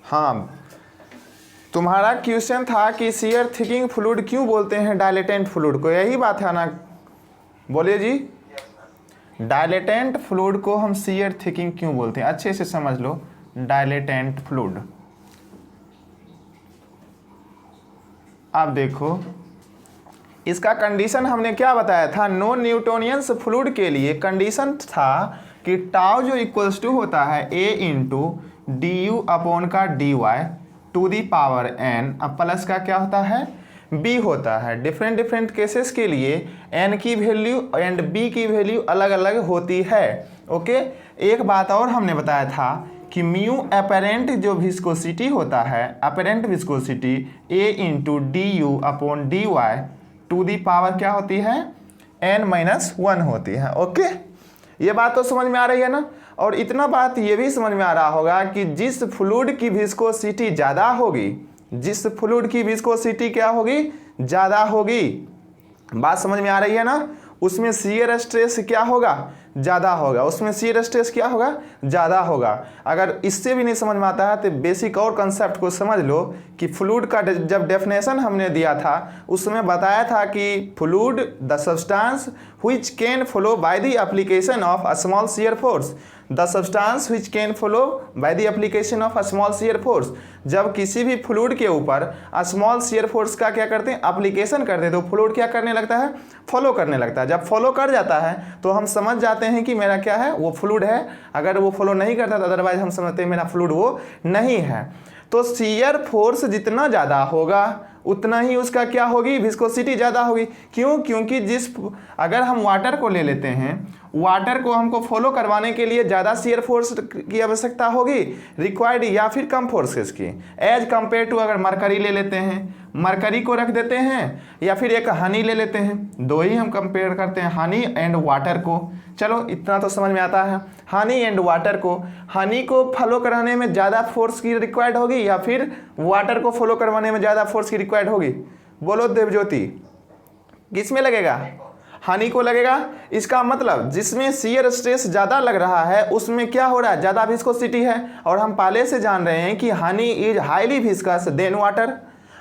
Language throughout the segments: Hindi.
हाँ, तुम्हारा क्वेश्चन था कि शियर थिकिंग फ्लूइड क्यों बोलते हैं डायलेटेंट फ्लूइड को, यही बात है ना? बोलिए जी। डायलेटेंट फ्लूइड को हम शियर थिकिंग क्यों बोलते हैं, अच्छे से समझ लो। डायलेटेंट फ्लूइड, अब देखो इसका कंडीशन हमने क्या बताया था? नो न्यूटोनियंस फ्लूइड के लिए कंडीशन था कि टाउ जो इक्वल्स टू होता है a into d u upon का d y to the power n, अब प्लस का क्या होता है? b होता है। डिफरेंट डिफरेंट केसेस के लिए n की वैल्यू एंड b की वैल्यू अलग अलग होती है। ओके, एक बात और हमने बताया था कि म्यू अपेरेंट जो विस्कोसिटी होता है, apparent viscosity a into d u upon d y to the power क्या होती है? n-1 होती है। ओके, ये बात तो समझ में आ रही है ना? और इतना बात ये भी समझ में आ रहा होगा कि जिस फ्लूइड की विस्कोसिटी ज़्यादा होगी, जिस फ्लूइड की विस्कोसिटी क्या होगी? ज़्यादा होगी। बात समझ में आ रही है ना? उसमें शियर स्ट्रेस क्या होगा? ज़्यादा होगा। उसमें शियर स्ट्रेस क्या होगा? ज़्यादा होगा। अगर इससे भी नहीं समझ में आता है तो बेसिक और कंसेप्ट को समझ लो कि फ्लूइड का जब डेफिनेशन हमने दिया था उसमें बताया था कि fluid the substance which can flow by the application of a small shear force, the substance which can flow by the application of a small shear force. जब किसी भी फ्लूइड के ऊपर स्मॉल शियर फोर्स का क्या करते हैं? एप्लीकेशन करते हैं, तो फ्लूइड क्या करने लगता है? फॉलो करने लगता है। जब फॉलो कर जाता है तो हम समझ जाते हैं कि मेरा क्या है? वो फ्लूइड है। अगर वो फॉलो नहीं करता तो अदरवाइज हम समझते हैं मेरा फ्लूइड वो नहीं है। तो शियर फोर्स जितना ज़्यादा होगा उतना ही उसका क्या होगी? विस्कोसिटी ज़्यादा होगी। क्यों? क्योंकि अगर हम वाटर को ले लेते हैं, वाटर को हमको फॉलो करवाने के लिए ज़्यादा शियर फोर्स की आवश्यकता होगी रिक्वायर्ड, या फिर कम फोर्सेस की एज कंपेयर टू अगर मरकरी ले लेते हैं, मरकरी को रख देते हैं, या फिर एक हनी ले लेते हैं। दो ही हम कंपेयर करते हैं, हनी एंड वाटर को। चलो इतना तो समझ में आता है। हनी एंड वाटर को, हनी को फॉलो कराने में ज़्यादा फोर्स की रिक्वायर्ड होगी या फिर वाटर को फॉलो करवाने में ज़्यादा फोर्स की रिक्वायर्ड होगी? बोलो देवज्योति, किस में लगेगा? हनी को लगेगा। इसका मतलब जिसमें शियर स्ट्रेस ज़्यादा लग रहा है उसमें क्या हो रहा है? ज़्यादा विस्कोसिटी है। और हम पहले से जान रहे हैं कि honey is highly viscous than water.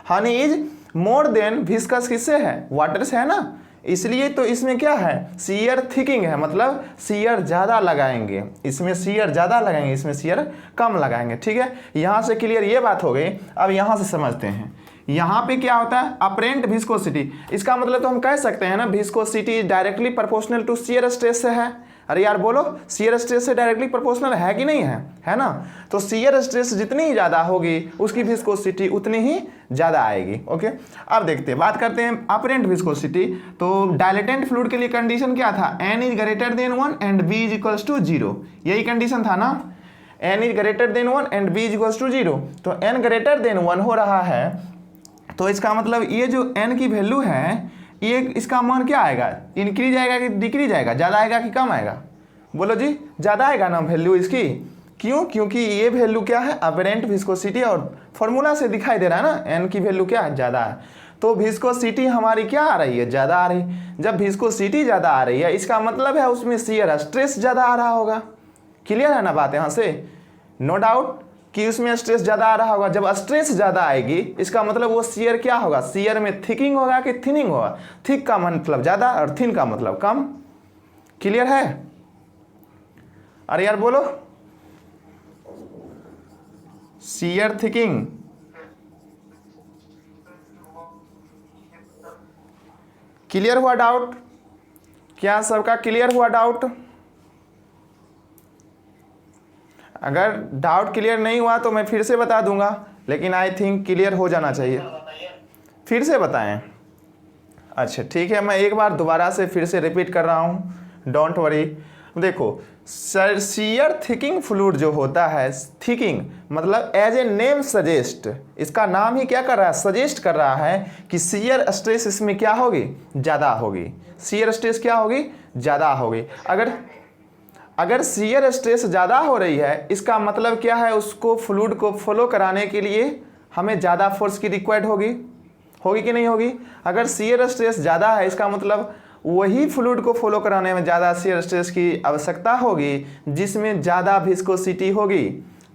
Honey is more than viscous किससे है? वाटर से है ना? इसलिए तो इसमें क्या है? शियर थिकिंग है, मतलब शियर ज़्यादा लगाएंगे। इसमें शियर ज़्यादा लगाएंगे, इसमें शियर कम लगाएंगे। ठीक है, यहाँ से क्लियर ये बात हो गई। अब यहाँ से समझते हैं यहाँ पे क्या होता है? Apparent viscosity. इसका मतलब तो हम कह सकते हैं ना viscosity directly proportional to shear stress से है। अरे यार बोलो, शियर स्ट्रेस से डायरेक्टली प्रोपोर्शनल है कि नहीं है? है ना? तो शियर स्ट्रेस जितनी ही ज़्यादा होगी उसकी विस्कोसिटी उतनी ही ज़्यादा आएगी। ओके, अब देखते हैं, बात करते हैं अपरेंट विस्कोसिटी। तो डायलेटेंट फ्लूइड के लिए कंडीशन क्या था? n is greater than 1 and b is equals to 0। यही कंडीशन था ना? n is greater than 1 and b is equals to 0। तो n ग्रेटर देन 1 हो रहा है तो इसका मतलब ये जो n की वैल्यू है ये इसका मान क्या आएगा? इंक्रीज आएगा कि डिक्रीज आएगा? ज़्यादा आएगा कि कम आएगा? बोलो जी, ज़्यादा आएगा ना वैल्यू इसकी। क्यों? क्योंकि ये वैल्यू क्या है? अपरेंट विस्कोसिटी, और फॉर्मूला से दिखाई दे रहा है ना n की वैल्यू क्या है? ज़्यादा है। तो विस्कोसिटी हमारी क्या आ रही है? ज़्यादा आ रही। जब विस्कोसिटी ज़्यादा आ रही है इसका मतलब है उसमें शियर स्ट्रेस ज़्यादा आ रहा होगा। क्लियर है ना बात यहाँ से? नो डाउट कि उसमें स्ट्रेस ज़्यादा आ रहा होगा। जब स्ट्रेस ज़्यादा आएगी इसका मतलब वो शियर क्या होगा? शियर में थिकिंग होगा कि थिनिंग होगा? थिक का मतलब ज़्यादा और थिन का मतलब कम। क्लियर है? अरे यार बोलो, शियर थिकिंग। क्लियर हुआ डाउट? क्या सबका क्लियर हुआ डाउट? अगर डाउट क्लियर नहीं हुआ तो मैं फिर से बता दूंगा, लेकिन आई थिंक क्लियर हो जाना चाहिए। फिर से बताएं? अच्छा ठीक है, मैं एक बार दोबारा से फिर से रिपीट कर रहा हूँ, डोंट वरी। देखो, शियर थिकिंग फ्लूइड जो होता है, थिकिंग मतलब एज ए नेम सजेस्ट, इसका नाम ही क्या कर रहा है? सजेस्ट कर रहा है कि शियर स्ट्रेस इसमें क्या होगी? ज़्यादा होगी। शियर स्ट्रेस क्या होगी? ज़्यादा होगी। अगर शियर स्ट्रेस ज़्यादा हो रही है इसका मतलब क्या है? उसको फ्लूइड को फॉलो कराने के लिए हमें ज़्यादा फोर्स की रिक्वायर्ड होगी कि नहीं होगी? अगर शियर स्ट्रेस ज़्यादा है इसका मतलब वही फ्लूइड को फॉलो कराने में ज़्यादा शियर स्ट्रेस की आवश्यकता होगी जिसमें ज़्यादा विस्कोसिटी होगी,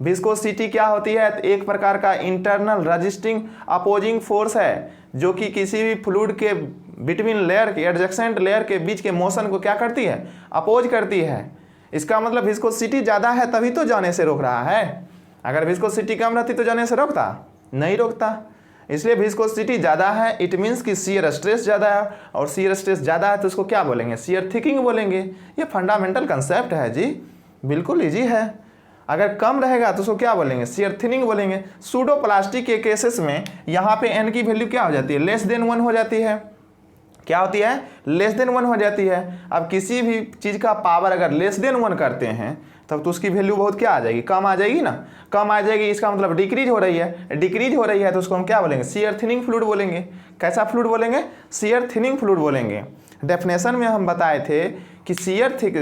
विस्कोसिटी क्या होती है? एक प्रकार का इंटरनल रजिस्टिंग अपोजिंग फोर्स है जो कि किसी भी फ्लूइड के बिटवीन लेयर के एडजेसेंट लेयर के बीच के मोशन को क्या करती है? अपोज करती है। इसका मतलब विस्कोसिटी ज़्यादा है तभी तो जाने से रोक रहा है। अगर विस्कोसिटी कम रहती तो जाने से रोकता? नहीं रोकता। इसलिए विस्कोसिटी ज़्यादा है, इट मीन्स कि शियर स्ट्रेस ज़्यादा है, और शियर स्ट्रेस ज़्यादा है तो उसको क्या बोलेंगे? शियर थिकिंग बोलेंगे। ये फंडामेंटल कंसेप्ट है जी, बिल्कुल ईजी है। अगर कम रहेगा तो उसको क्या बोलेंगे? शियर थिनिंग बोलेंगे। सूडो प्लास्टिक के केसेस में यहाँ पे एन की वैल्यू क्या हो जाती है? लेस देन 1 हो जाती है। क्या होती है? लेस देन 1 हो जाती है। अब किसी भी चीज़ का पावर अगर लेस देन 1 करते हैं तब तो उसकी वैल्यू बहुत क्या आ जाएगी? कम आ जाएगी ना। कम आ जाएगी, इसका मतलब डिक्रीज हो रही है। डिक्रीज हो रही है तो उसको हम क्या बोलेंगे? शियर थिनिंग फ्लूइड बोलेंगे। कैसा फ्लूइड बोलेंगे? शियर थिनिंग फ्लूइड बोलेंगे। डेफिनेशन में हम बताए थे कि शियर थिक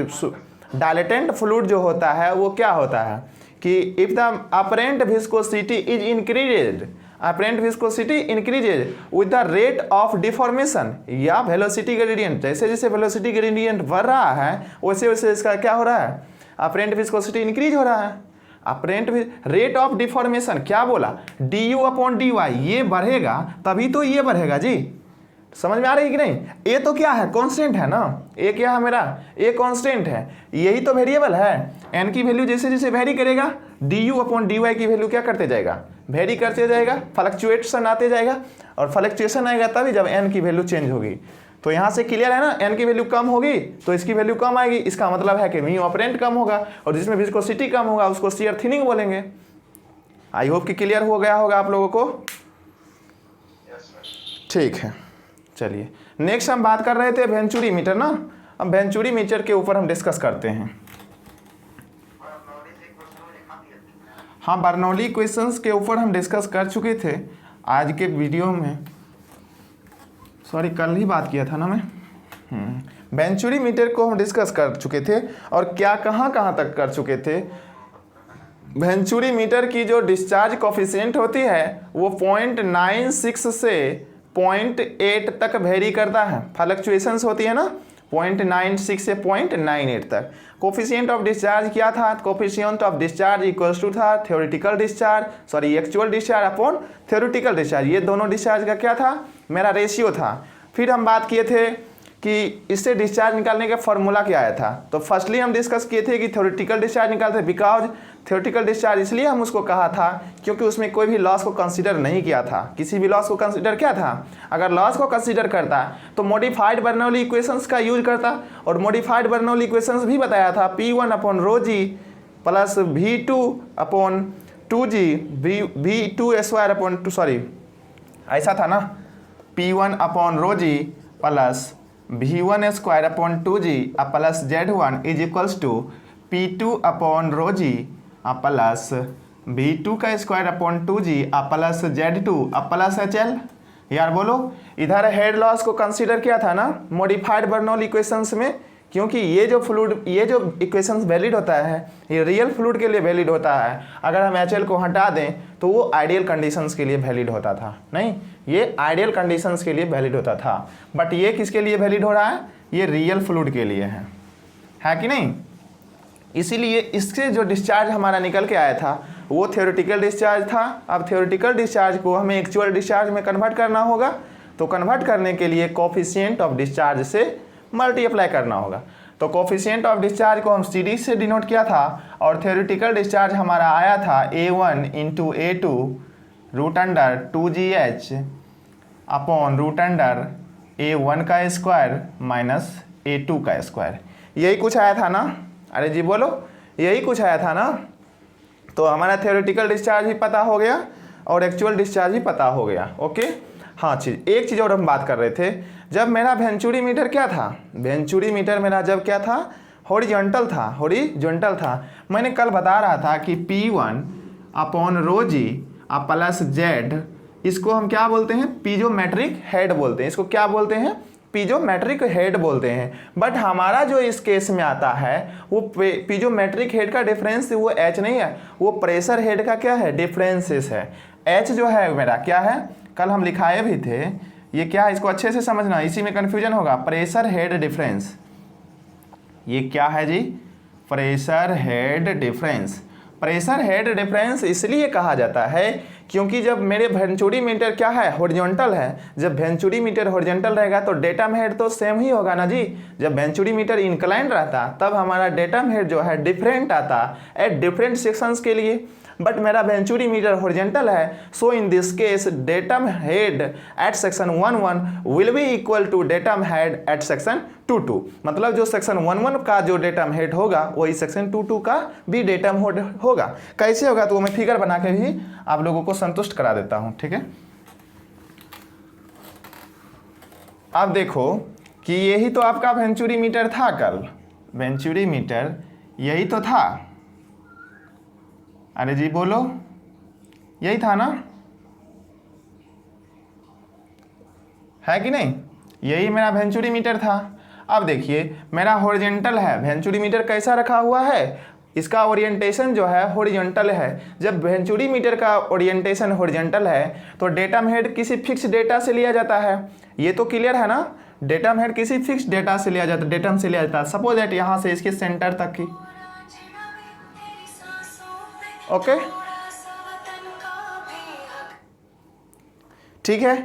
डायलेटेंट फ्लूइड जो होता है वो क्या होता है कि if the apparent viscosity is increased, apparent viscosity increases with the rate of deformation या वेलोसिटी ग्रेडियंट। जैसे जैसे वेलोसिटी ग्रेडियंट बढ़ रहा है वैसे वैसे इसका क्या हो रहा है? अपरेंट विस्कोसिटी इंक्रीज हो रहा है। अपरेंट रेट ऑफ डिफॉर्मेशन क्या बोला? du/dy, ये बढ़ेगा तभी तो ये बढ़ेगा जी। समझ में आ रही है कि नहीं? ए तो क्या है? कांस्टेंट है ना। ए क्या है मेरा? ए कांस्टेंट है, यही तो वेरिएबल है। एन की वैल्यू जैसे जैसे वेरी करेगा du/dy की वैल्यू क्या करते जाएगा? वेरी करते जाएगा, फ्लक्चुएशन आते जाएगा, और फ्लक्चुएशन आएगा तभी जब एन की वैल्यू चेंज होगी। तो यहाँ से क्लियर है ना, एन की वैल्यू कम होगी तो इसकी वैल्यू कम आएगी। इसका मतलब है कि म्यू अपरेंट कम होगा, और जिसमें विस्कोसिटी कम होगा उसको शियर थिनिंग बोलेंगे। आई होप कि क्लियर हो गया होगा आप लोगों को। ठीक है, चलिए नेक्स्ट हम बात कर रहे थे वेंचुरी मीटर ना। अब वेंचुरी मीटर के ऊपर हम डिस्कस करते हैं। हाँ, बर्नौली क्वेश्चंस के ऊपर हम डिस्कस कर चुके थे आज के वीडियो में। सॉरी, कल ही बात किया था ना मैं। वेंचुरी मीटर को हम डिस्कस कर चुके थे, और क्या कहाँ तक कर चुके थे? वेंचुरी मीटर की जो डिस्चार्ज कोफिशिएंट होती है वो 0.96 से 0.8 तक वेरी करता है। फ्लक्चुएशंस होती है ना 0.96 से 0.98 तक। कोफिशिएंट ऑफ डिस्चार्ज क्या था? Coefficient of discharge equals to था theoretical discharge, sorry actual discharge upon theoretical discharge. ये दोनों डिस्चार्ज का क्या था? मेरा रेशियो था। फिर हम बात किए थे कि इससे डिस्चार्ज निकालने का फॉर्मूला क्या आया था। तो फर्स्टली हम डिस्कस किए थे कि थ्योरेटिकल डिस्चार्ज निकालते, बिकॉज थ्योरेटिकल डिस्चार्ज इसलिए हम उसको कहा था क्योंकि उसमें कोई भी लॉस को कंसीडर नहीं किया था। किसी भी लॉस को कंसीडर किया था? अगर लॉस को कंसीडर करता तो मॉडिफाइड बर्नौली इक्वेशंस का यूज करता, और मॉडिफाइड बर्नौली इक्वेशंस भी बताया था P1/ρg plus V2/2g V2² sorry ऐसा था ना, P1/ρg plus V1² plus Z1 is equals to P2/ρg plus V2² plus Z2 plus HL। यार बोलो, इधर हेड लॉस को कंसीडर किया था ना मॉडिफाइड बर्नौली इक्वेशंस में, क्योंकि ये जो फ्लूइड, ये जो इक्वेशंस वैलिड होता है ये रियल फ्लूइड के लिए वैलिड होता है। अगर हम HL को हटा दें तो वो आइडियल कंडीशंस के लिए वैलिड होता था। नहीं, ये आइडियल कंडीशंस के लिए वैलिड होता था, बट ये किसके लिए वैलिड हो रहा है? ये रियल फ्लूइड के लिए है कि नहीं? इसीलिए इससे जो डिस्चार्ज हमारा निकल के आया था वो थ्योरेटिकल डिस्चार्ज था। अब थ्योरेटिकल डिस्चार्ज को हमें एक्चुअल डिस्चार्ज में कन्वर्ट करना होगा, तो कन्वर्ट करने के लिए कोफिशिएंट ऑफ डिस्चार्ज से मल्टीप्लाई करना होगा। तो कोफिशिएंट ऑफ डिस्चार्ज को हम CD से डिनोट किया था, और थ्योरेटिकल डिस्चार्ज हमारा आया था A1 × A2 √2GH upon √A1² minus A2²। यही कुछ आया था ना? अरे जी बोलो, यही कुछ आया था ना? तो हमारा थ्योरेटिकल डिस्चार्ज भी पता हो गया और एक्चुअल डिस्चार्ज भी पता हो गया। ओके, हाँ, एक चीज़ और हम बात कर रहे थे। जब मेरा वेंचुरी मीटर क्या था? वेंचुरी मीटर मेरा जब क्या था? हॉरिजॉन्टल था। मैंने कल बता रहा था कि P1/ρg प्लस Z, इसको हम क्या बोलते हैं? पीजोमेट्रिक हेड बोलते हैं। इसको क्या बोलते हैं? पीजोमेट्रिक हेड बोलते हैं। बट हमारा जो इस केस में आता है वो पीजोमेट्रिक हेड का डिफरेंस वो H नहीं है, वो प्रेशर हेड का क्या है? डिफरेंसेस है। H जो है मेरा क्या है? कल हम लिखाए भी थे। ये क्या है? इसको अच्छे से समझना, इसी में कन्फ्यूजन होगा। प्रेशर हेड डिफरेंस, ये क्या है जी? Pressure head difference. Pressure head difference इसलिए कहा जाता है क्योंकि जब मेरे वेंचुरी मीटर क्या है, हॉरिजॉन्टल है। जब वेंचुरी मीटर हॉरिजॉन्टल रहेगा तो डेटम हेड तो सेम ही होगा ना जी। जब वेंचुरी मीटर इंक्लाइंड रहता तब हमारा डेटम हेड जो है डिफरेंट आता एट डिफरेंट सेक्शंस के लिए। बट मेरा वेंचुरी मीटर हॉरिजॉन्टल है, so in this case datum head at section 1-1 will be equal to datum head at section 2-2। मतलब जो सेक्शन 1-1 का जो डेटम हेड होगा वही सेक्शन 2-2 का भी डेटम हेड होगा। कैसे होगा तो मैं फिगर बना के भी आप लोगों को संतुष्ट करा देता हूं, ठीक है। अब देखो कि यही तो आपका वेंचुरी मीटर था कल, वेंचुरी मीटर यही तो था। अरे जी बोलो, यही था ना, है कि नहीं? यही मेरा वेंचुरी मीटर था। अब देखिए मेरा हॉरिजॉन्टल है, वेंचुरी मीटर कैसा रखा हुआ है, इसका ओरिएंटेशन जो है हॉरिजॉन्टल है। जब वेंचुरी मीटर का ओरिएंटेशन हॉरिजॉन्टल है तो डेटम हेड किसी फिक्स डेटा से लिया जाता है। ये तो क्लियर है ना, डेटम हेड किसी फिक्स डेटा से लिया जाता है, डेटम से लिया जाता है। सपोज दैट यहाँ से इसके सेंटर तक की, ओके ठीक है।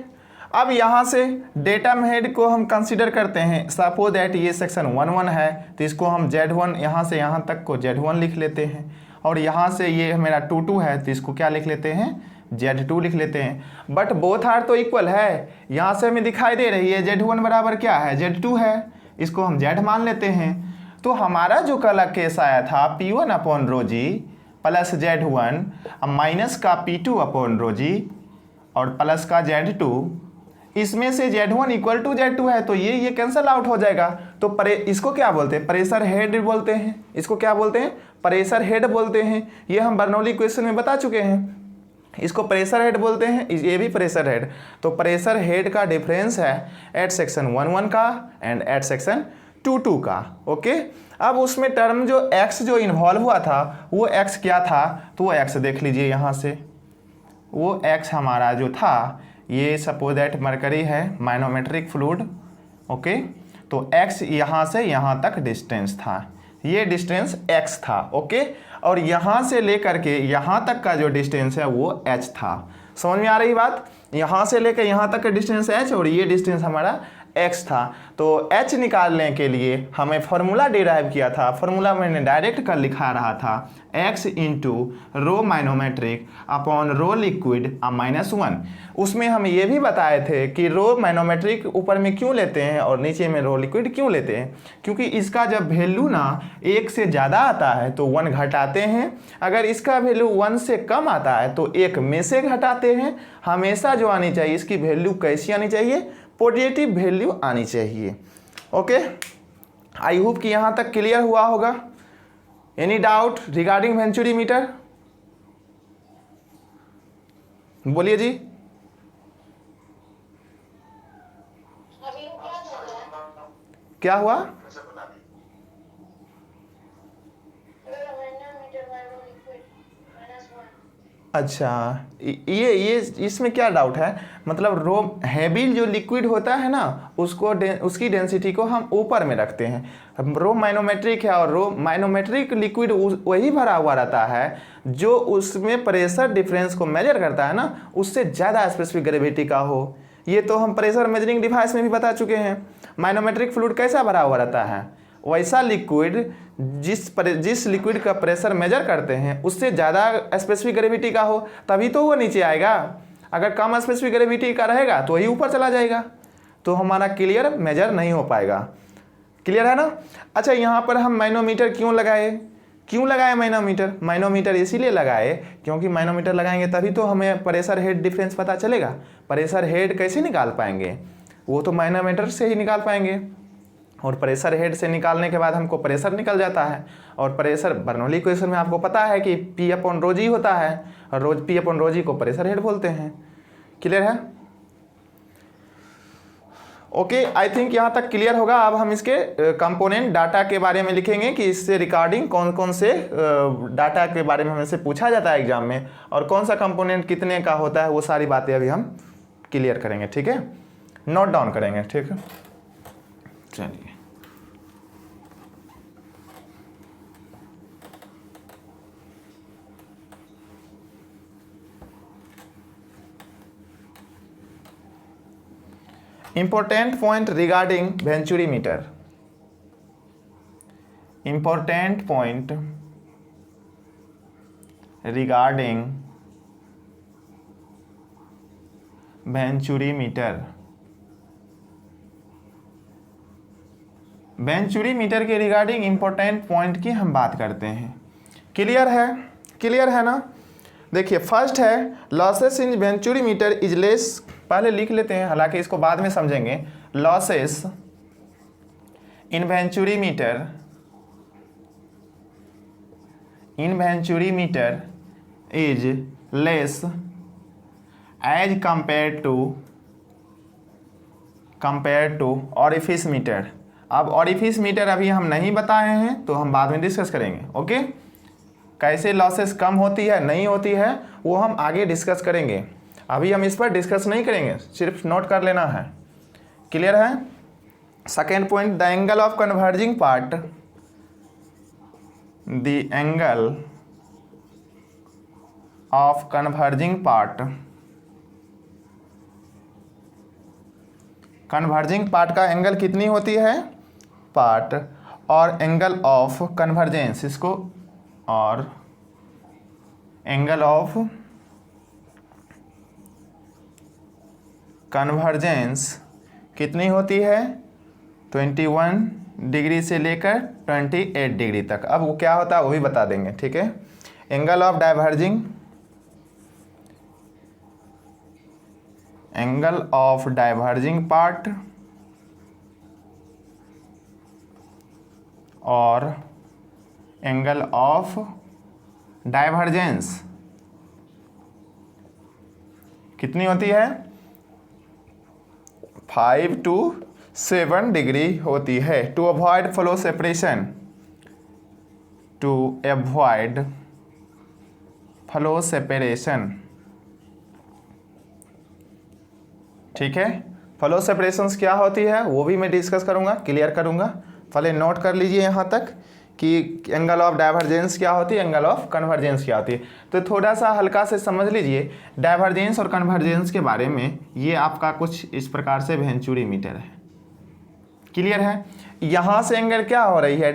अब यहाँ से डेटम हेड को हम कंसीडर करते हैं। सपोज दैट ये सेक्शन 1-1 है तो इसको हम Z1 यहाँ से यहाँ तक को Z1 लिख लेते हैं, और यहाँ से ये मेरा 2-2 है तो इसको क्या लिख लेते हैं, Z2 लिख लेते हैं। बट बोथ आर तो इक्वल है, यहाँ से हमें दिखाई दे रही है Z1 बराबर क्या है, Z2 है, इसको हम Z मान लेते हैं। तो हमारा जो कल केस आया था P1/ρg प्लस Z1 माइनस का P2/ρg और प्लस का Z2, इसमें से Z1 इक्वल टू Z2 है तो ये कैंसल आउट हो जाएगा। तो इसको क्या बोलते हैं, प्रेशर हेड बोलते हैं। इसको क्या बोलते हैं, प्रेशर हेड बोलते हैं। ये हम बर्नौली क्वेश्चन में बता चुके हैं। इसको प्रेशर हेड बोलते हैं, ये भी प्रेशर हेड। तो प्रेशर हेड का डिफरेंस है एट सेक्शन 1-1 का एंड एट सेक्शन 2-2 का, ओके। अब उसमें टर्म जो x जो इन्वॉल्व हुआ था वो x क्या था, तो वो x देख लीजिए यहाँ से। वो x हमारा जो था, ये सपोज दैट मरकरी है, माइनोमेट्रिक फ्लूइड, ओके। तो x यहाँ से यहाँ तक डिस्टेंस था, ये डिस्टेंस x था, ओके। और यहाँ से लेकर के यहाँ तक का जो डिस्टेंस है वो h था। समझ में आ रही बात? यहाँ से लेकर यहाँ तक का डिस्टेंस h और ये डिस्टेंस हमारा x था। तो h निकालने के लिए हमें फॉर्मूला डिराइव किया था, फॉर्मूला मैंने डायरेक्ट कर लिखा रहा था x into rho manometric upon rho liquid -1। उसमें हम ये भी बताए थे कि रो माइनोमेट्रिक ऊपर में क्यों लेते हैं और नीचे में रो लिक्विड क्यों लेते हैं, क्योंकि इसका जब वैल्यू ना 1 से ज़्यादा आता है तो 1 घटाते हैं, अगर इसका वैल्यू 1 से कम आता है तो 1 में से घटाते हैं। हमेशा जो आनी चाहिए इसकी वैल्यू कैसी आनी चाहिए, पॉजिटिव वैल्यू आनी चाहिए, ओके। आई होप कि यहाँ तक क्लियर हुआ होगा। Any doubt regarding venturi meter, बोलिए जी। क्या हुआ? अच्छा, ये इसमें क्या डाउट है, मतलब रो हैवी जो लिक्विड होता है ना उसको उसकी डेंसिटी को हम ऊपर में रखते हैं। रो माइनोमेट्रिक है और रो माइनोमेट्रिक लिक्विड वही भरा हुआ रहता है जो उसमें प्रेशर डिफरेंस को मेजर करता है ना, उससे ज़्यादा स्पेसिफिक ग्रेविटी का हो। ये तो हम प्रेशर मेजरिंग डिवाइस में भी बता चुके हैं। माइनोमेट्रिक फ्लूइड कैसा भरा हुआ रहता है, वैसा लिक्विड जिस लिक्विड का प्रेशर मेजर करते हैं उससे ज़्यादा स्पेसिफिक ग्रेविटी का हो तभी तो वो नीचे आएगा। अगर कम स्पेसिफिक ग्रेविटी का रहेगा तो वही ऊपर चला जाएगा, तो हमारा क्लियर मेजर नहीं हो पाएगा। क्लियर है ना? अच्छा, यहाँ पर हम माइनोमीटर क्यों लगाए माइनोमीटर इसीलिए लगाए क्योंकि माइनोमीटर लगाएंगे तभी तो हमें प्रेशर हेड डिफरेंस पता चलेगा। प्रेशर हेड कैसे निकाल पाएंगे, वो तो माइनोमीटर से ही निकाल पाएंगे। और प्रेशर हेड से निकालने के बाद हमको प्रेशर निकल जाता है, और प्रेशर बर्नौली इक्वेशन में आपको पता है कि P/ρg होता है, और P/ρg को प्रेशर हेड बोलते हैं। क्लियर है? ओके, आई थिंक यहाँ तक क्लियर होगा। अब हम इसके कंपोनेंट डाटा के बारे में लिखेंगे कि इससे रिगार्डिंग कौन कौन से डाटा के बारे में हमसे पूछा जाता है एग्जाम में, और कौन सा कंपोनेंट कितने का होता है, वो सारी बातें अभी हम क्लियर करेंगे। ठीक है, नोट डाउन करेंगे। ठीक है, चलिए। Important point regarding venturi meter, important point regarding venturi meter. Venturi meter के रिगार्डिंग इंपॉर्टेंट पॉइंट की हम बात करते हैं। क्लियर है, क्लियर है ना। देखिए फर्स्ट है losses in venturi meter is less, पहले लिख लेते हैं, हालांकि इसको बाद में समझेंगे। Losses in venturi meter, in venturi meter is less as compare to orifice meter. अब ऑरिफिस मीटर अभी हम नहीं बताए हैं, तो हम बाद में डिस्कस करेंगे। ओके, कैसे लॉसेस कम होती है नहीं होती है वो हम आगे डिस्कस करेंगे, अभी हम इस पर डिस्कस नहीं करेंगे, सिर्फ नोट कर लेना है। क्लियर है। Second point, the angle of converging part, the angle of converging part, converging part का एंगल कितनी होती है, पार्ट, और एंगल ऑफ कन्वर्जेंस, इसको और एंगल ऑफ कन्वर्जेंस कितनी होती है, 21 डिग्री से लेकर 28 डिग्री तक। अब वो क्या होता है वो भी बता देंगे, ठीक है। Angle of diverging, angle of diverging part और एंगल ऑफ डाइवर्जेंस कितनी होती है, 5 to 7 डिग्री होती है। To avoid flow separation, to avoid flow separation, ठीक है। फ्लो सेपरेशंस क्या होती है वो भी मैं डिस्कस करूंगा, क्लियर करूंगा। पहले नोट कर लीजिए यहाँ तक कि एंगल ऑफ डाइवर्जेंस क्या होती है, एंगल ऑफ कन्वर्जेंस क्या होती है। तो थोड़ा सा हल्का से समझ लीजिए डाइवर्जेंस और कन्वर्जेंस के बारे में। ये आपका कुछ इस प्रकार से वेंचुरी मीटर है, क्लियर है। यहाँ से एंगल क्या हो रही है,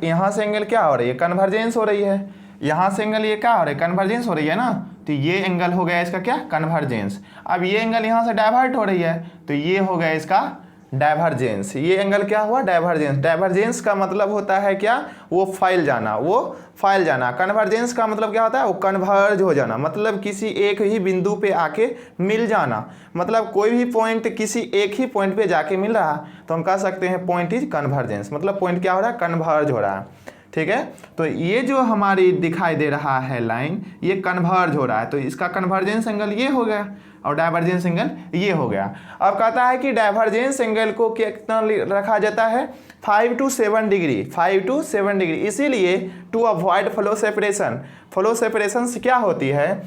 यहाँ से एंगल क्या हो रही है, कन्वर्जेंस हो रही है। यहाँ से एंगल ये क्या हो रही है, कन्वर्जेंस हो रही है ना, तो ये एंगल हो गया इसका क्या, कन्वर्जेंस। अब ये एंगल यहाँ से डाइवर्ट हो रही है, तो ये हो गया इसका डाइवर्जेंस। ये एंगल क्या हुआ, डाइवर्जेंस। डाइवर्जेंस का मतलब होता है क्या, वो फैल जाना, वो फैल जाना। कन्वर्जेंस का मतलब क्या होता है, वो कन्वर्ज हो जाना, मतलब किसी एक ही बिंदु पे आके मिल जाना। मतलब कोई भी पॉइंट किसी एक ही पॉइंट पे जाके मिल रहा है तो हम कह सकते हैं पॉइंट इज कन्वर्जेंस, मतलब पॉइंट क्या हो रहा है, कन्वर्ज हो रहा है, ठीक है। तो ये जो हमारी दिखाई दे रहा है लाइन, ये कन्वर्ज हो रहा है, तो इसका कन्वर्जेंस एंगल ये हो गया और डाइवर्जेंस एंगल ये हो गया। अब कहता है कि डाइवर्जेंस एंगल को कितना रखा जाता है, 5 to 7 डिग्री, 5 to 7 डिग्री। इसीलिए to avoid flow separation, flow separation क्या होती है,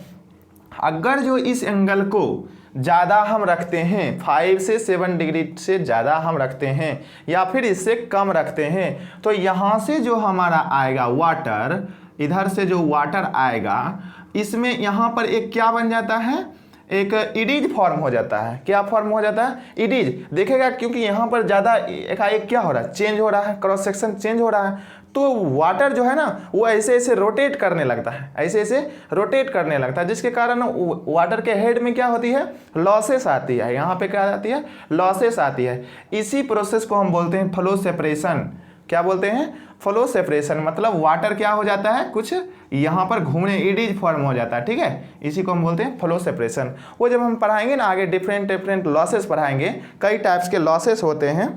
अगर जो इस एंगल को ज़्यादा हम रखते हैं, 5 से 7 डिग्री से ज़्यादा हम रखते हैं या फिर इससे कम रखते हैं, तो यहाँ से जो हमारा आएगा वाटर, इधर से जो वाटर आएगा, इसमें यहाँ पर एक क्या बन जाता है, एक इडीज फॉर्म हो जाता है। क्या फॉर्म हो जाता है, इडीज। देखेगा क्योंकि यहाँ पर ज़्यादा एकाएक क्या हो रहा है, चेंज हो रहा है, क्रॉस सेक्शन चेंज हो रहा है, तो वाटर जो है ना वो ऐसे ऐसे रोटेट करने लगता है, ऐसे ऐसे रोटेट करने लगता है, जिसके कारण वाटर के हेड में क्या होती है, लॉसेस आती है। यहाँ पे क्या आती है, लॉसेस आती है। इसी प्रोसेस को हम बोलते हैं फ्लो सेपरेशन। क्या बोलते हैं, फ्लो सेपरेशन। मतलब वाटर क्या हो जाता है, कुछ यहाँ पर घूमने, इडीज फॉर्म हो जाता है, ठीक है। इसी को हम बोलते हैं फ्लो सेपरेशन। वो जब हम पढ़ाएंगे ना आगे, डिफरेंट लॉसेस पढ़ाएंगे, कई टाइप्स के लॉसेस होते हैं।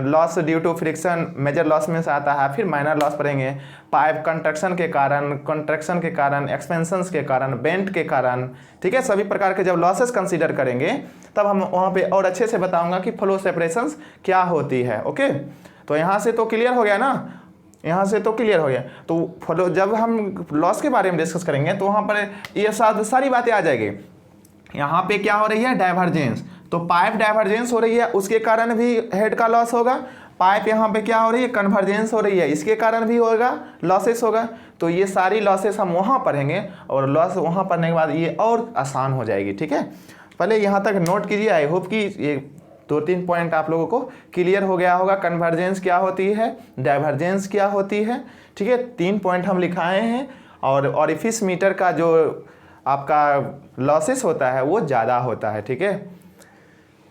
Loss due to friction, major loss में से आता है, फिर माइनर लॉस पढ़ेंगे, पाइप कंट्रक्शन के कारण, कॉन्ट्रैक्शन के कारण, एक्सपेंशंस के कारण, बेंट के कारण, ठीक है। सभी प्रकार के जब लॉसेस कंसीडर करेंगे तब हम वहाँ पे और अच्छे से बताऊंगा कि फ्लो सेपरेशंस क्या होती है। ओके, तो यहाँ से तो क्लियर हो गया ना, यहाँ से तो क्लियर हो गया। तो फ्लो, जब हम लॉस के बारे में डिस्कस करेंगे तो वहाँ पर ये सारी बातें आ जाएगी। यहाँ पे क्या हो रही है, डाइवर्जेंस, तो पाइप डाइवर्जेंस हो रही है, उसके कारण भी हेड का लॉस होगा। पाइप यहाँ पे क्या हो रही है, कन्वर्जेंस हो रही है, इसके कारण भी होगा, लॉसेस होगा। तो ये सारी लॉसेस हम वहाँ पढ़ेंगे और लॉस वहाँ पढ़ने के बाद ये और आसान हो जाएगी, ठीक है। पहले यहाँ तक नोट कीजिए। आई होप कि ये 2-3 पॉइंट आप लोगों को क्लियर हो गया होगा। कन्वर्जेंस क्या होती है, डाइवर्जेंस क्या होती है, ठीक है। 3 पॉइंट हम लिखाए हैं। और ऑरिफिस मीटर का जो आपका लॉसेस होता है वो ज़्यादा होता है, ठीक है।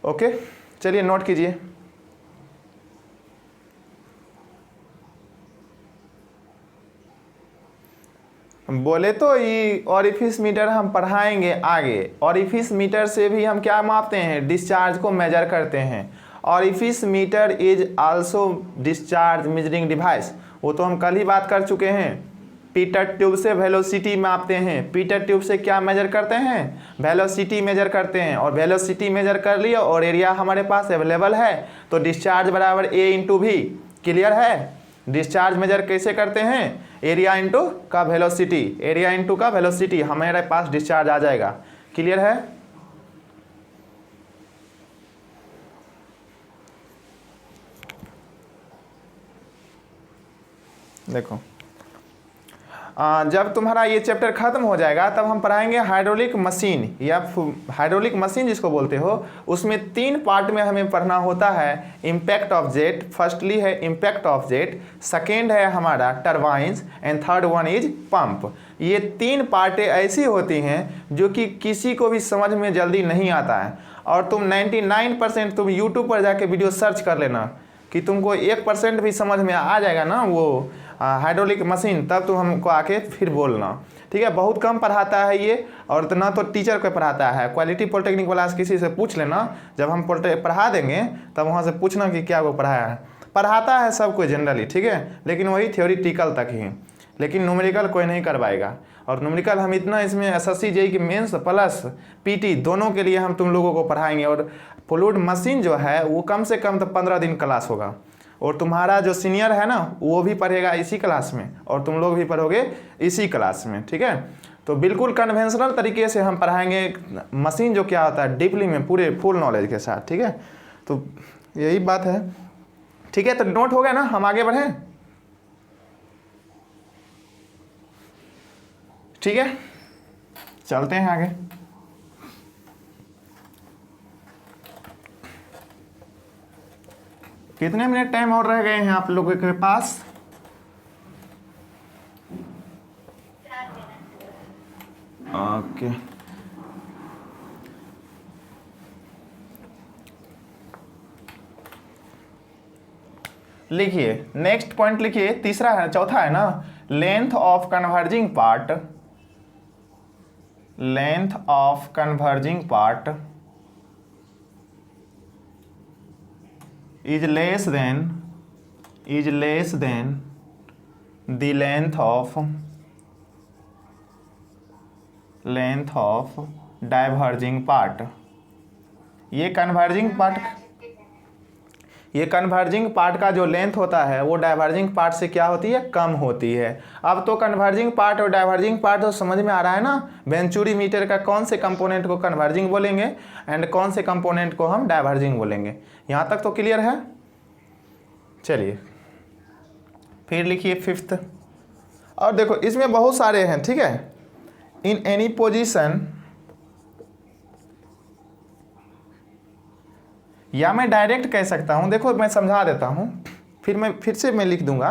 ओके, चलिए नोट कीजिए। बोले तो ये ऑरिफिस मीटर हम पढ़ाएंगे आगे। ऑरिफिस मीटर से भी हम क्या मापते हैं, डिस्चार्ज को मेजर करते हैं। Orifice meter is also discharge measuring device, वो तो हम कल ही बात कर चुके हैं। पीटर ट्यूब से वेलोसिटी मापते हैं। पीटर ट्यूब से क्या मेजर करते हैं, वेलोसिटी मेजर करते हैं। और वेलोसिटी मेजर कर लिया और एरिया हमारे पास अवेलेबल है, तो डिस्चार्ज बराबर A इंटू V। क्लियर है। डिस्चार्ज मेजर कैसे करते हैं, एरिया इंटू का वेलोसिटी, एरिया इंटू का वेलोसिटी, हमारे पास डिस्चार्ज आ जाएगा। क्लियर है। देखो जब तुम्हारा ये चैप्टर खत्म हो जाएगा तब हम पढ़ाएंगे हाइड्रोलिक मशीन, या हाइड्रोलिक मशीन जिसको बोलते हो। उसमें 3 पार्ट में हमें पढ़ना होता है। इम्पैक्ट ऑफ जेट, फर्स्टली है इम्पैक्ट ऑफ जेट, सेकेंड है हमारा turbines, and third one is pump. ये 3 पार्टें ऐसी होती हैं जो कि किसी को भी समझ में जल्दी नहीं आता है। और तुम 99% तुम यूट्यूब पर जाके वीडियो सर्च कर लेना कि तुमको 1% भी समझ में आ जाएगा ना वो हाइड्रोलिक मशीन, तब तुम हमको आके फिर बोलना, ठीक है। बहुत कम पढ़ाता है ये, और इतना तो टीचर को पढ़ाता है। क्वालिटी पॉलिटेक्निक वाला किसी से पूछ लेना, जब हम पढ़ा देंगे तब वहाँ से पूछना कि क्या वो पढ़ाया है। पढ़ाता है सब कोई जनरली, ठीक है, लेकिन वही थ्योरेटिकल तक ही, लेकिन न्यूमेरिकल कोई नहीं करवाएगा। और न्यूमेरिकल हम इतना इसमें SSC JEE की मेंस प्लस PT दोनों के लिए हम तुम लोगों को पढ़ाएंगे। और फ्लूइड मशीन जो है वो कम से कम तो 15 दिन क्लास होगा। और तुम्हारा जो सीनियर है ना वो भी पढ़ेगा इसी क्लास में, और तुम लोग भी पढ़ोगे इसी क्लास में, ठीक है। तो बिल्कुल कन्वेंशनल तरीके से हम पढ़ाएंगे मशीन जो क्या होता है डीपली में, पूरे फुल नॉलेज के साथ, ठीक है। तो यही बात है, ठीक है। तो नोट हो गया ना, हम आगे बढ़ें, ठीक है। चलते हैं आगे। कितने मिनट टाइम और रह गए हैं आप लोगों के पास? ओके, लिखिए नेक्स्ट पॉइंट, लिखिए तीसरा है, चौथा है ना, length of converging part, length of converging part is less than the length of diverging part। ये कन्वर्जिंग पार्ट का जो लेंथ होता है वो डाइवर्जिंग पार्ट से क्या होती है, कम होती है। अब तो कन्वर्जिंग पार्ट और डाइवर्जिंग पार्ट तो समझ में आ रहा है ना। वेंचुरी मीटर का कौन से कंपोनेंट को कन्वर्जिंग बोलेंगे एंड कौन से कंपोनेंट को हम डाइवर्जिंग बोलेंगे, यहाँ तक तो क्लियर है। चलिए फिर लिखिए 5th। और देखो इसमें बहुत सारे हैं, ठीक है। इन एनी पोजीशन, या मैं डायरेक्ट कह सकता हूं, देखो मैं समझा देता हूं, फिर से मैं लिख दूंगा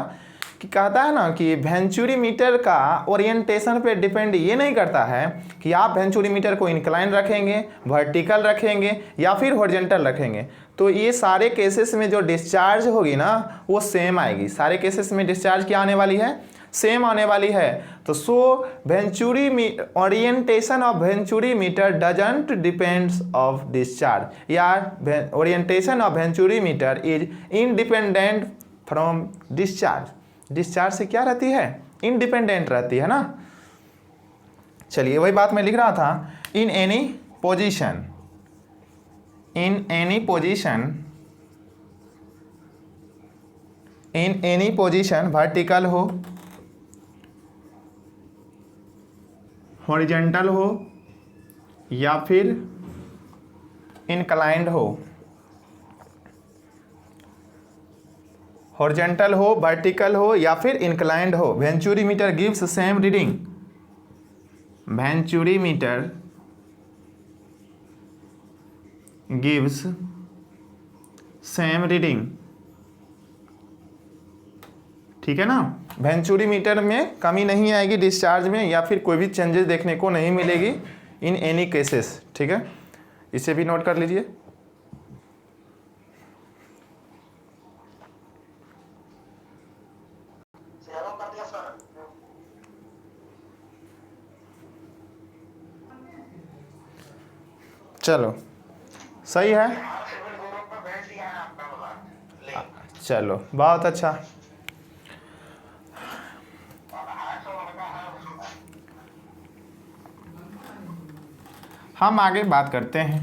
कि कहता है ना कि वेंचुरी मीटर का ओरिएंटेशन पे डिपेंड ये नहीं करता है कि आप वेंचुरी मीटर को इंक्लाइन रखेंगे, वर्टिकल रखेंगे या फिर हॉरिजॉन्टल रखेंगे। तो ये सारे केसेस में जो डिस्चार्ज होगी ना वो सेम आएगी। सारे केसेस में डिस्चार्ज क्या आने वाली है, सेम आने वाली है। तो so venturi orientation of venturi meter doesn't depends of discharge, या orientation of venturi meter is independent from discharge. Discharge से क्या रहती है, इंडिपेंडेंट रहती है ना। चलिए वही बात मैं लिख रहा था। In any position, in any position vertical हो, हॉरिजॉन्टल हो या फिर इंक्लाइंड हो, हॉरिजॉन्टल हो, वर्टिकल हो या फिर इंक्लाइंड हो, venturi meter gives same reading. Venturi meter gives same reading, ठीक है ना। वेंचुरीमीटर में कमी नहीं आएगी डिस्चार्ज में, या फिर कोई भी चेंजेस देखने को नहीं मिलेगी इन एनी केसेस, ठीक है। इसे भी नोट कर लीजिए। चलो सही है, चलो बहुत अच्छा। हम आगे बात करते हैं।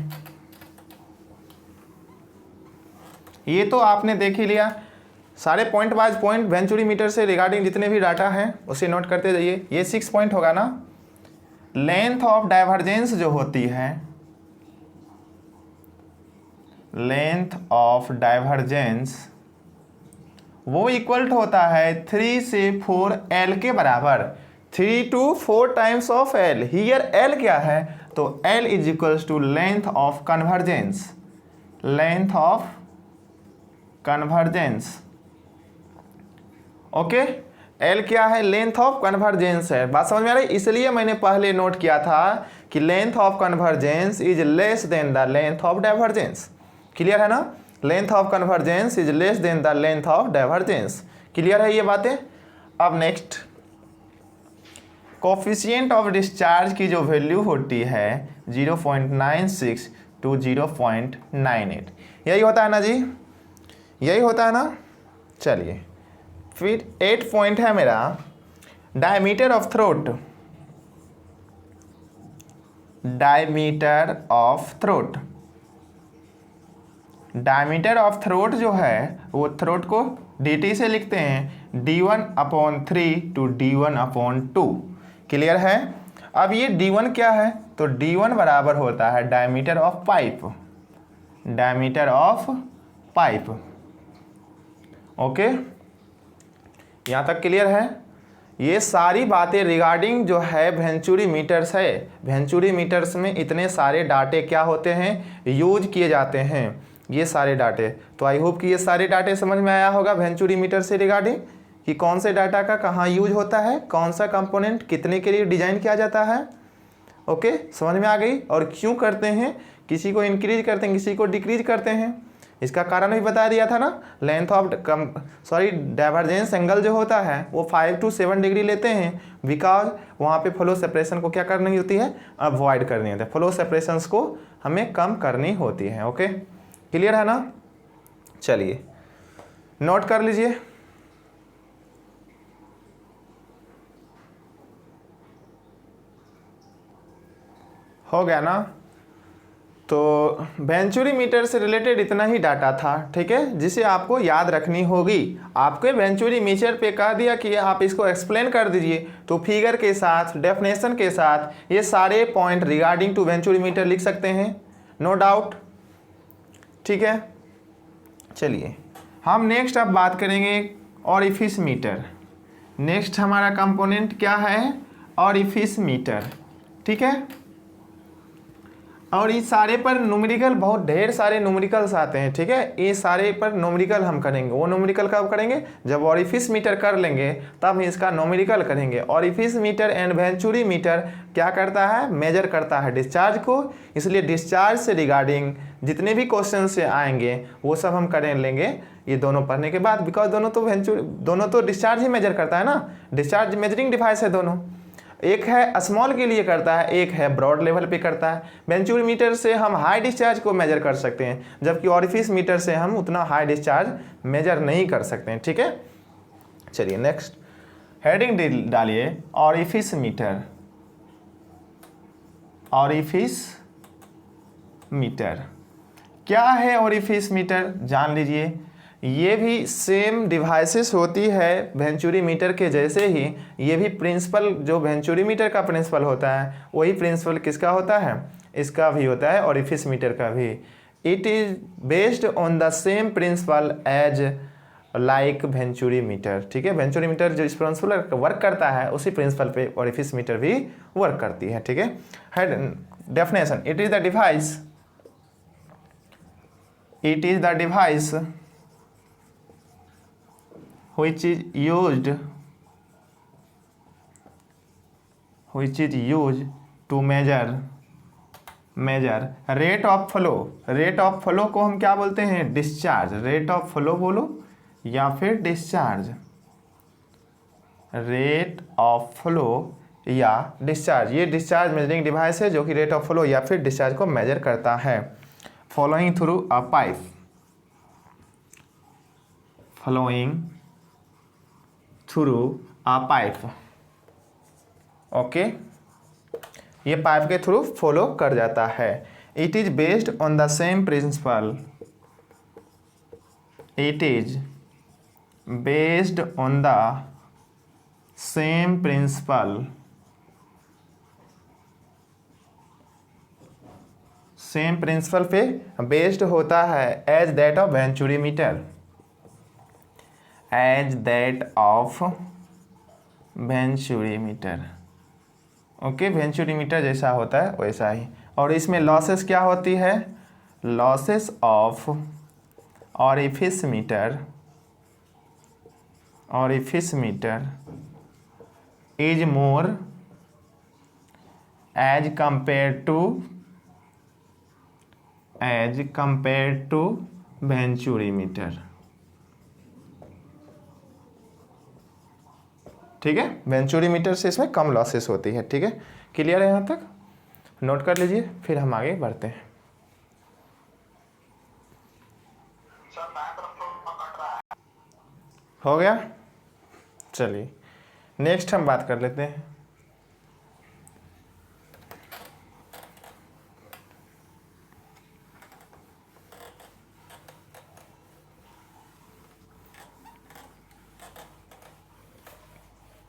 ये तो आपने देख ही लिया, सारे पॉइंट वाइज पॉइंट वेंचुरीमीटर से रिगार्डिंग जितने भी डाटा हैं उसे नोट करते जाइए। ये 6 पॉइंट होगा ना। लेंथ ऑफ डाइवर्जेंस जो होती है, लेंथ ऑफ डाइवर्जेंस वो इक्वल होता है 3 से 4 L के बराबर, 3 to 4 times of L। Here L क्या है, तो L is equals to length of convergence, length of convergence, okay. L क्या है, लेंथ ऑफ कन्वर्जेंस है। बात समझ में आ रही, इसलिए मैंने पहले नोट किया था कि length of convergence is less than the length of divergence. Clear है ना, length of convergence is less than the length of divergence. Clear है ये बातें। अब नेक्स्ट, कोफिशिएंट ऑफ डिस्चार्ज की जो वैल्यू होती है 0.96 to 0.98, यही होता है ना जी, यही होता है ना। चलिए फिर 8 पॉइंट है मेरा, diameter of throat, diameter of throat. Diameter of throat जो है वो थ्रोट को dt से लिखते हैं d1/3 to d1/2। क्लियर है। अब ये d1 क्या है, तो d1 बराबर होता है diameter of pipe, diameter of pipe, okay. यहाँ तक क्लियर है। ये सारी बातें रिगार्डिंग जो है वेंचुरीमीटर्स है, वेंचुरीमीटर्स में इतने सारे डाटे क्या होते हैं, यूज किए जाते हैं, ये सारे डाटे। तो आई होप कि ये सारे डाटे समझ में आया होगा वेंचुरीमीटर से रिगार्डिंग, कि कौन से डाटा का कहाँ यूज होता है, कौन सा कंपोनेंट कितने के लिए डिजाइन किया जाता है, ओके। समझ में आ गई। और क्यों करते हैं, किसी को इंक्रीज करते हैं, किसी को डिक्रीज करते हैं, इसका कारण भी बता दिया था ना। लेंथ ऑफ डाइवर्जेंस एंगल जो होता है वो 5 to 7 डिग्री लेते हैं, बिकॉज वहाँ पे फ्लो सेपरेशन को क्या करनी होती है, अवॉइड करनी होती है, फ्लो सेपरेशंस को हमें कम करनी होती है, ओके। क्लियर है ना। चलिए नोट कर लीजिए। हो गया ना। तो वेंचुरीमीटर से रिलेटेड इतना ही डाटा था, ठीक है, जिसे आपको याद रखनी होगी। आपके वेंचुरीमीटर पे कह दिया कि आप इसको एक्सप्लेन कर दीजिए, तो फिगर के साथ, डेफिनेशन के साथ ये सारे पॉइंट रिगार्डिंग टू वेंचुरीमीटर लिख सकते हैं, नो डाउट, ठीक है। चलिए हम नेक्स्ट अब बात करेंगे ऑरिफिस मीटर। नेक्स्ट हमारा कंपोनेंट क्या है, ऑरिफिस मीटर, ठीक है। और इस सारे पर न्यूमेरिकल, बहुत ढेर सारे न्यूमेरिकल्स आते हैं, ठीक है। ये सारे पर न्यूमेरिकल हम करेंगे, वो न्यूमेरिकल कब करेंगे, जब ऑरिफिस मीटर कर लेंगे तब इसका न्यूमेरिकल करेंगे। ऑरिफिस मीटर एंड वेंचुरीमीटर क्या करता है, मेजर करता है डिस्चार्ज को, इसलिए डिस्चार्ज से रिगार्डिंग जितने भी क्वेश्चन से आएंगे वो सब हम कर लेंगे ये दोनों पढ़ने के बाद, बिकॉज दोनों तो डिस्चार्ज ही मेजर करता है ना, डिस्चार्ज मेजरिंग डिवाइस है दोनों। एक है स्मॉल के लिए करता है, एक है ब्रॉड लेवल पे करता है। वेंचुरीमीटर से हम हाई डिस्चार्ज को मेजर कर सकते हैं, जबकि ऑरिफिस मीटर से हम उतना हाई डिस्चार्ज मेजर नहीं कर सकते हैं, ठीक है। चलिए नेक्स्ट हेडिंग डालिए, ऑरिफिस मीटर, ऑरिफिस मीटर क्या है, ऑरिफिस मीटर जान लीजिए। ये भी सेम डिवाइसेस होती है वेंचुरीमीटर के जैसे ही, ये भी प्रिंसिपल जो वेंचुरीमीटर का प्रिंसिपल होता है वही प्रिंसिपल किसका होता है, इसका भी होता है, ऑरिफिस मीटर का भी। It is based on the same principle as like venturi meter, ठीक है। वेंचुरीमीटर जो इस प्रिंसिपल वर्क करता है उसी प्रिंसिपल पे ऑरिफिस मीटर भी वर्क करती है, ठीक है। Definition, it is the device, it is the device which is used to measure rate of flow. Rate of flow को हम क्या बोलते हैं? डिस्चार्ज। रेट ऑफ फ्लो बोलो या फिर डिस्चार्ज। रेट ऑफ फ्लो या डिस्चार्ज, ये डिस्चार्ज मेजरिंग डिवाइस है जो कि रेट ऑफ फ्लो या फिर डिस्चार्ज को मेजर करता है। Following through a pipe, following through a pipe, okay, ये पाइप के थ्रू फॉलो कर जाता है। It is based on the same principle, it is based on the same principle, same principle पे बेस्ड होता है as that of venturi meter, as that of venturi meter, okay, venturi meter जैसा होता है वैसा ही। और इसमें लॉसेस क्या होती है? Losses of orifice meter, orifice meter is more as compare to venturi meter, ठीक है। वेंचुरीमीटर से इसमें कम लॉसेस होती है, ठीक है। क्लियर है यहाँ तक? नोट कर लीजिए, फिर हम आगे बढ़ते हैं। हो गया? चलिए नेक्स्ट हम बात कर लेते हैं।